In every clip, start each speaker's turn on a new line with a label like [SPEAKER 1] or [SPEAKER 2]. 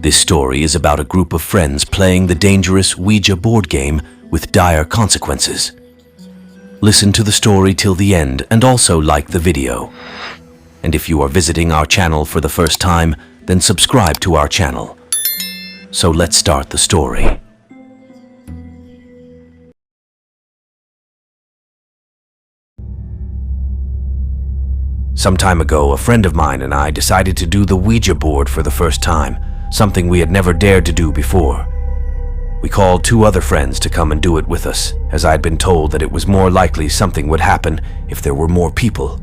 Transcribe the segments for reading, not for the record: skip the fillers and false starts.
[SPEAKER 1] This story is about a group of friends playing the dangerous Ouija board game with dire consequences. Listen to the story till the end and also like the video. And if you are visiting our channel for the first time, then subscribe to our channel. So let's start the story. Some time ago, a friend of mine and I decided to do the Ouija board for the first time, something we had never dared to do before. We called 2 other friends to come and do it with us, as I had been told that it was more likely something would happen if there were more people.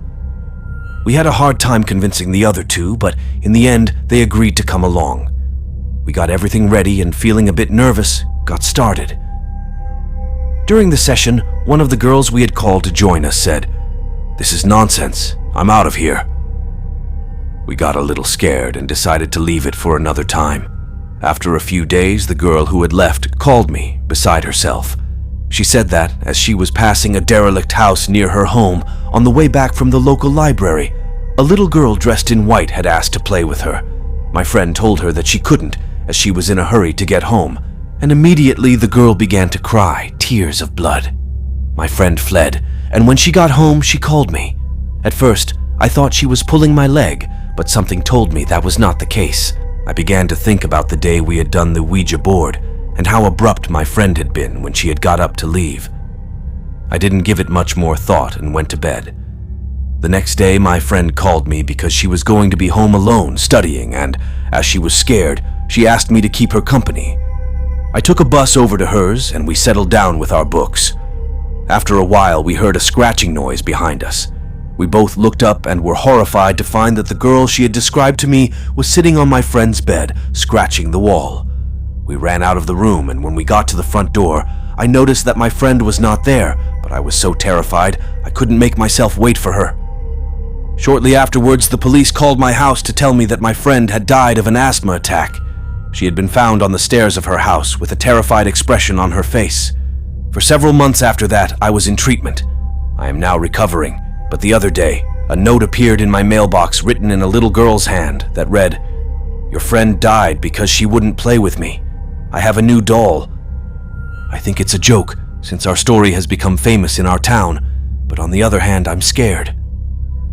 [SPEAKER 1] We had a hard time convincing the other 2, but in the end, they agreed to come along. We got everything ready and, feeling a bit nervous, got started. During the session, one of the girls we had called to join us said, "This is nonsense. I'm out of here." We got a little scared and decided to leave it for another time. After a few days, the girl who had left called me, beside herself. She said that, as she was passing a derelict house near her home on the way back from the local library, a little girl dressed in white had asked to play with her. My friend told her that she couldn't, as she was in a hurry to get home, and immediately the girl began to cry, tears of blood. My friend fled, and when she got home, she called me. At first, I thought she was pulling my leg, but something told me that was not the case. I began to think about the day we had done the Ouija board and how abrupt my friend had been when she had got up to leave. I didn't give it much more thought and went to bed. The next day, my friend called me because she was going to be home alone studying, and as she was scared, she asked me to keep her company. I took a bus over to hers and we settled down with our books. After a while, we heard a scratching noise behind us. We both looked up and were horrified to find that the girl she had described to me was sitting on my friend's bed, scratching the wall. We ran out of the room, and when we got to the front door, I noticed that my friend was not there, but I was so terrified I couldn't make myself wait for her. Shortly afterwards, the police called my house to tell me that my friend had died of an asthma attack. She had been found on the stairs of her house with a terrified expression on her face. For several months after that, I was in treatment. I am now recovering. But the other day, a note appeared in my mailbox written in a little girl's hand that read, "Your friend died because she wouldn't play with me. I have a new doll." I think it's a joke, since our story has become famous in our town, but on the other hand, I'm scared.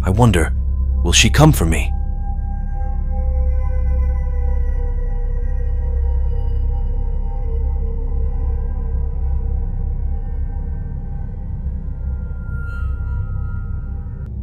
[SPEAKER 1] I wonder, will she come for me?